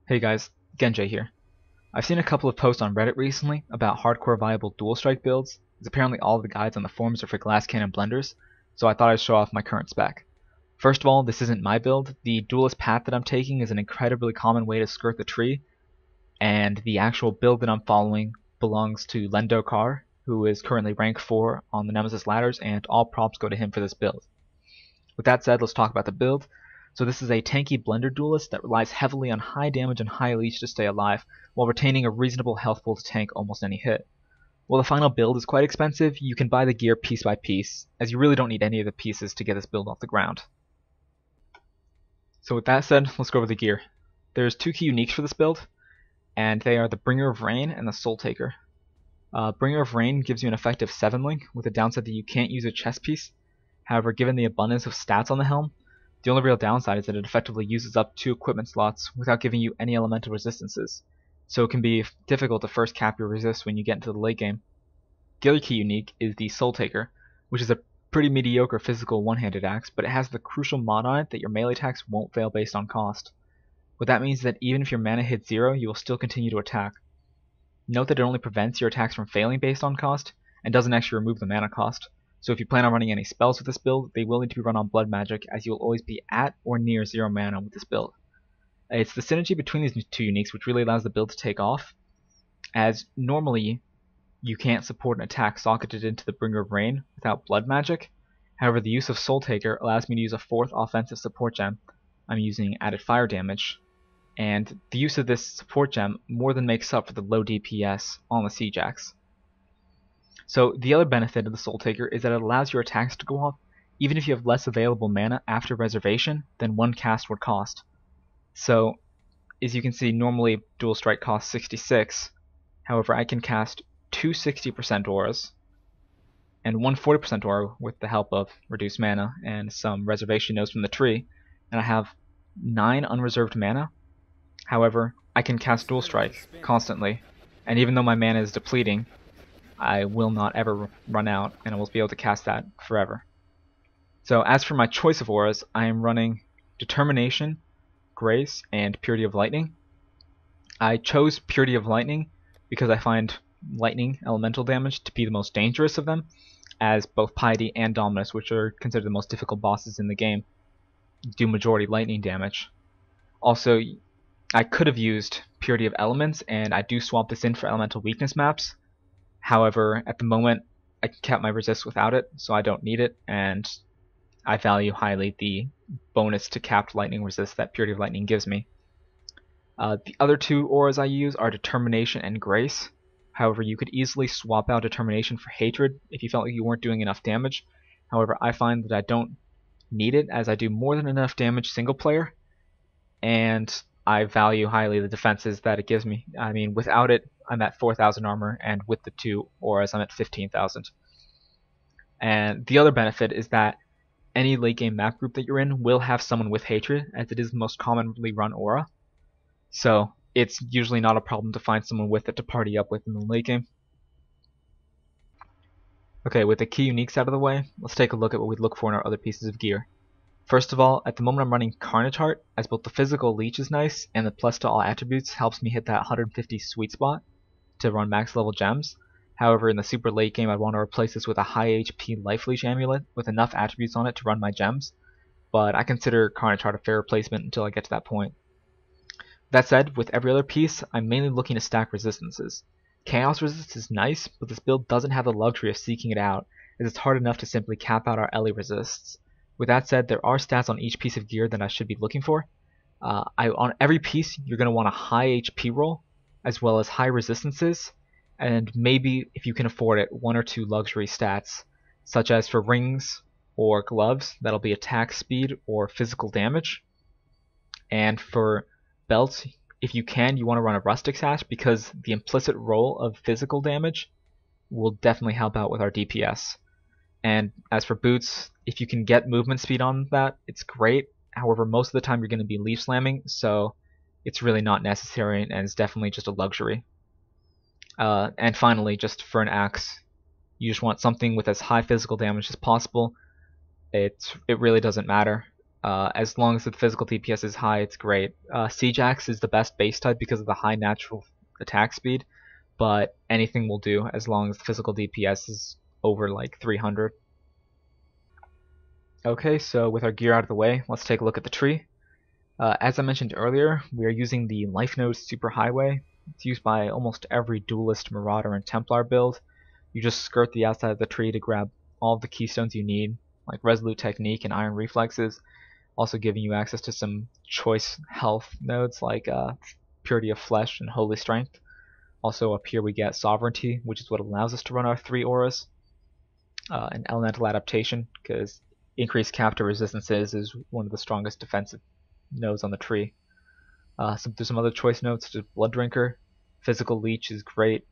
Hey guys, Genjay here. I've seen a couple of posts on Reddit recently about hardcore viable dual strike builds, as apparently all of the guides on the forums are for glass cannon blenders, so I thought I'd show off my current spec. First of all, this isn't my build. The duelist path that I'm taking is an incredibly common way to skirt the tree, and the actual build that I'm following belongs to Lendo Kaar, who is currently rank 4 on the Nemesis ladders, and all props go to him for this build. With that said, let's talk about the build. So this is a tanky blender duelist that relies heavily on high damage and high leech to stay alive, while retaining a reasonable health pool to tank almost any hit. While the final build is quite expensive, you can buy the gear piece by piece, as you really don't need any of the pieces to get this build off the ground. So with that said, let's go over the gear. There's two key uniques for this build, and they are the Bringer of Rain and the Soul Taker. Bringer of Rain gives you an effective 7 link, with the downside that you can't use a chest piece. However, given the abundance of stats on the helm, the only real downside is that it effectively uses up 2 equipment slots without giving you any elemental resistances, so it can be difficult to first cap your resist when you get into the late game. The other key unique is the Soul Taker, which is a pretty mediocre physical one-handed axe, but it has the crucial mod on it that your melee attacks won't fail based on cost. What that means is that even if your mana hits 0, you will still continue to attack. Note that it only prevents your attacks from failing based on cost, and doesn't actually remove the mana cost. So if you plan on running any spells with this build, they will need to be run on blood magic, as you will always be at or near 0 mana with this build. It's the synergy between these two uniques which really allows the build to take off, as normally you can't support an attack socketed into the Bringer of Rain without blood magic. However, the use of Soul Taker allows me to use a 4th offensive support gem. I'm using added fire damage, and the use of this support gem more than makes up for the low DPS on the Siege Axe. So the other benefit of the Soul Taker is that it allows your attacks to go off even if you have less available mana after reservation than one cast would cost. So as you can see, normally Dual Strike costs 66, however I can cast two 60% auras and one 40% aura with the help of reduced mana and some reservation nodes from the tree, and I have 9 unreserved mana. However, I can cast Dual Strike constantly, and even though my mana is depleting, I will not ever run out, and I will be able to cast that forever. So as for my choice of auras, I am running Determination, Grace, and Purity of Lightning. I chose Purity of Lightning because I find lightning elemental damage to be the most dangerous of them, as both Piety and Dominus, which are considered the most difficult bosses in the game, do majority lightning damage. Also, I could have used Purity of Elements, and I do swap this in for elemental weakness maps. However, at the moment, I can cap my resist without it, so I don't need it, and I value highly the bonus to capped lightning resist that Purity of Lightning gives me. The other two auras I use are Determination and Grace. However, you could easily swap out Determination for Hatred if you felt like you weren't doing enough damage. However, I find that I don't need it, as I do more than enough damage single player, and I value highly the defenses that it gives me. I mean, without it, I'm at 4,000 armor, and with the two auras, I'm at 15,000. And the other benefit is that any late game map group that you're in will have someone with Hatred, as it is the most commonly run aura. So it's usually not a problem to find someone with it to party up with in the late game. Okay, with the key uniques out of the way, let's take a look at what we'd look for in our other pieces of gear. First of all, at the moment I'm running Carnage Heart, as both the physical leech is nice, and the plus to all attributes helps me hit that 150 sweet spot to run max level gems. However, in the super late game I'd want to replace this with a high HP Life Leech amulet with enough attributes on it to run my gems, but I consider Carnage Heart a fair replacement until I get to that point. That said, with every other piece, I'm mainly looking to stack resistances. Chaos resist is nice, but this build doesn't have the luxury of seeking it out, as it's hard enough to simply cap out our Ellie resists. With that said, there are stats on each piece of gear that I should be looking for. On every piece, you're going to want a high HP roll, as well as high resistances, and maybe, if you can afford it, 1 or 2 luxury stats, such as for rings or gloves, that'll be attack speed or physical damage. And for belts, if you can, you want to run a rustic sash, because the implicit roll of physical damage will definitely help out with our DPS. And as for boots, if you can get movement speed on that, it's great. However, most of the time you're going to be leaf slamming, so it's really not necessary, and it's definitely just a luxury. And finally, just for an axe, you just want something with as high physical damage as possible. It really doesn't matter. As long as the physical DPS is high, it's great. Siege Axe is the best base type because of the high natural attack speed, but anything will do as long as the physical DPS is over like 300. Okay, so with our gear out of the way, let's take a look at the tree. As I mentioned earlier, we are using the Life Node Superhighway. It's used by almost every Duelist, Marauder, and Templar build. You just skirt the outside of the tree to grab all of the keystones you need, like Resolute Technique and Iron Reflexes, also giving you access to some choice health nodes like Purity of Flesh and Holy Strength. Also up here we get Sovereignty, which is what allows us to run our 3 auras, and Elemental Adaptation, because increased capture resistances is one of the strongest defensive nodes on the tree. There's some other choice nodes such as Blood Drinker, Physical Leech is great,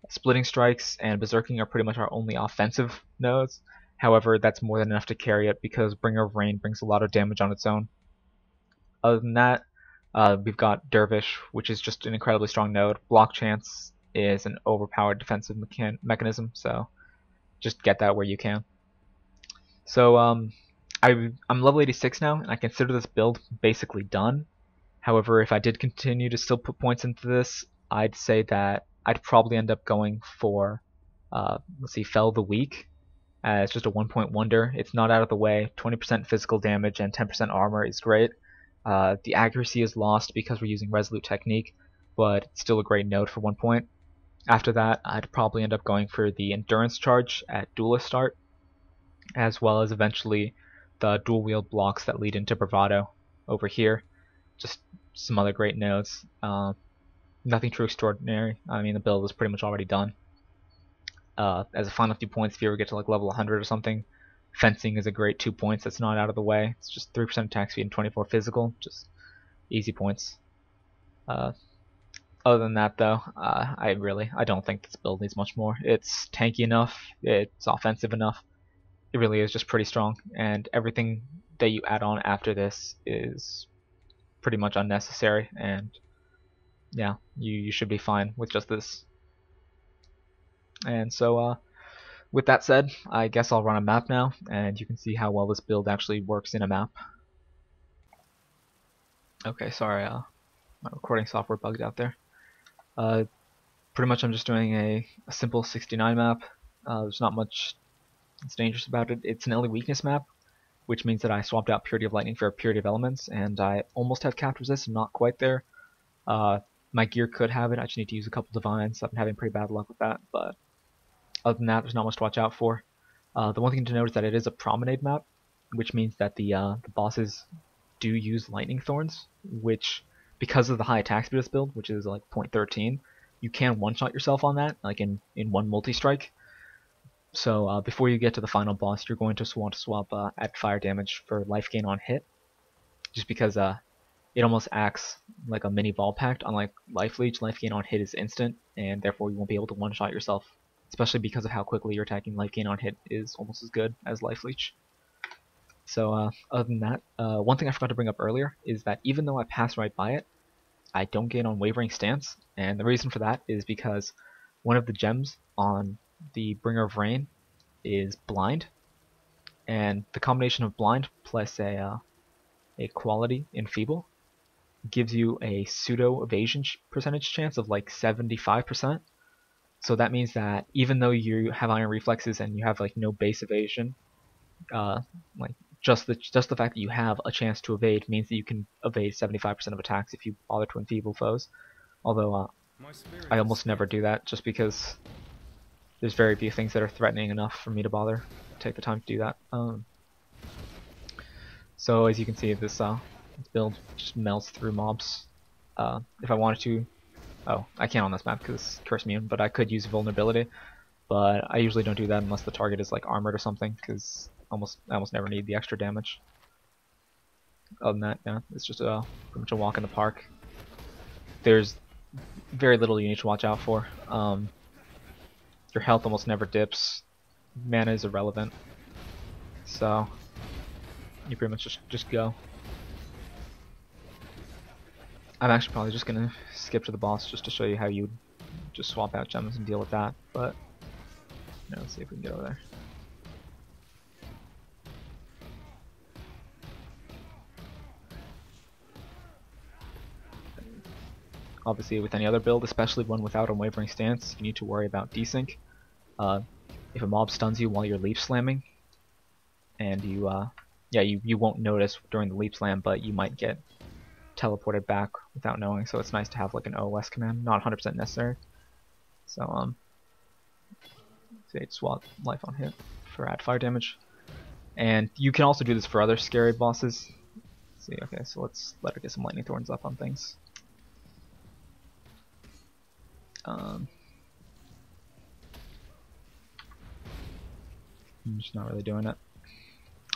Splitting Strikes and Berserking are pretty much our only offensive nodes. However, that's more than enough to carry it because Bringer of Rain brings a lot of damage on its own. Other than that, we've got Dervish, which is just an incredibly strong node. Block Chance is an overpowered defensive mechanism, so just get that where you can. So I'm level 86 now, and I consider this build basically done. However, if I did continue to still put points into this, I'd say that I'd probably end up going for, let's see, Fell the Weak. It's just a 1-point wonder. It's not out of the way. 20% physical damage and 10% armor is great. The accuracy is lost because we're using Resolute Technique, but it's still a great node for 1 point. After that, I'd probably end up going for the Endurance Charge at Duelist start, as well as eventually the dual wield blocks that lead into Bravado over here. Just some other great nodes. Nothing too extraordinary. I mean, the build is pretty much already done. As a final few points, if you ever get to like level 100 or something, Fencing is a great 2 points. That's not out of the way. It's just 3% attack speed and 24 physical. Just easy points. Other than that, though, I don't think this build needs much more. It's tanky enough. It's offensive enough. It really is just pretty strong, and everything that you add on after this is pretty much unnecessary. And yeah, you should be fine with just this. And so, with that said, I guess I'll run a map now, and you can see how well this build actually works in a map. Okay, sorry, my recording software bugged out there. Pretty much I'm just doing a simple 69 map. There's not much that's dangerous about it. It's an early weakness map, which means that I swapped out Purity of Lightning for Purity of Elements, and I almost have Cap Resist, I'm not quite there. My gear could have it, I just need to use a couple Divines. I've been having pretty bad luck with that, but other than that, there's not much to watch out for. The one thing to note is that it is a promenade map, which means that the bosses do use Lightning Thorns, which, because of the high attack speed of this build, which is like 0.13, you can one-shot yourself on that, like in one multi-strike. So before you get to the final boss, you're going to want to swap add fire damage for life gain on hit, just because it almost acts like a mini Ball Pact. Unlike Life Leech, life gain on hit is instant, and therefore you won't be able to one-shot yourself, especially because of how quickly you're attacking. Life gain on hit is almost as good as Life Leech. So other than that, one thing I forgot to bring up earlier is that even though I pass right by it, I don't gain on Wavering Stance, and the reason for that is because one of the gems on the Bringer of Rain is Blind, and the combination of Blind plus a quality Enfeeble gives you a pseudo evasion percentage chance of like 75%. So that means that even though you have Iron Reflexes and you have like no base evasion, like just the fact that you have a chance to evade means that you can evade 75% of attacks if you bother to enfeeble foes. Although I almost never do that, just because there's very few things that are threatening enough for me to bother to take the time to do that. So as you can see, this build just melts through mobs. If I wanted to, I can't on this map because it's curse immune, but I could use vulnerability. But I usually don't do that unless the target is like armored or something, because I almost never need the extra damage. Other than that, yeah, it's just pretty much a walk in the park. There's very little you need to watch out for. Your health almost never dips. Mana is irrelevant. So you pretty much just go. I'm actually probably just gonna skip to the boss just to show you how you just swap out gems and deal with that. But let's see if we can get over there. obviously with any other build, especially one without Unwavering Stance. You need to worry about desync. If a mob stuns you while you're leap slamming, and you won't notice during the leap slam, but you might get teleported back without knowing. So it's nice to have like an OS command, not 100% necessary. So say swap life on hit for add fire damage, and you can also do this for other scary bosses. Let's see, okay, so let's let her get some lightning thorns up on things. I'm just not really doing it.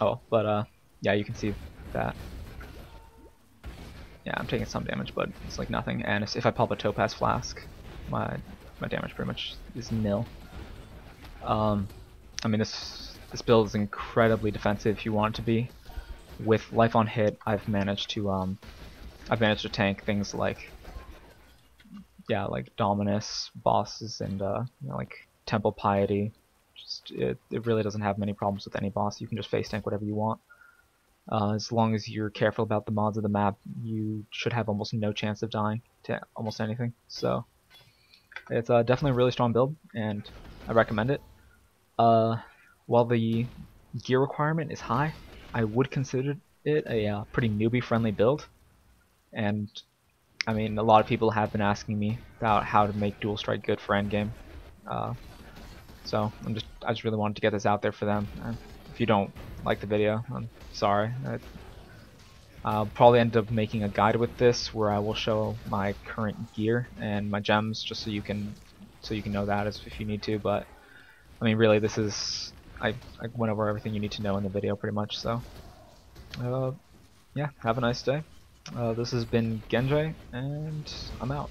Oh, but yeah, you can see that. Yeah, I'm taking some damage, but it's like nothing. And if I pop a Topaz Flask, my damage pretty much is nil. I mean, this build is incredibly defensive if you want it to be. With life on hit, I've managed to tank things like Dominus bosses and like Temple Piety. Just it really doesn't have many problems with any boss. You can just face tank whatever you want. As long as you're careful about the mods of the map, you should have almost no chance of dying to almost anything. So it's definitely a really strong build, and I recommend it. While the gear requirement is high, I would consider it a pretty newbie-friendly build. And I mean, a lot of people have been asking me about how to make Dual Strike good for endgame. So I just really wanted to get this out there for them. If you don't like the video, I'm sorry. I'll probably end up making a guide with this where I will show my current gear and my gems, just so you can know that if you need to. But I mean, really, this is I went over everything you need to know in the video pretty much. So yeah, have a nice day. This has been Genjay, and I'm out.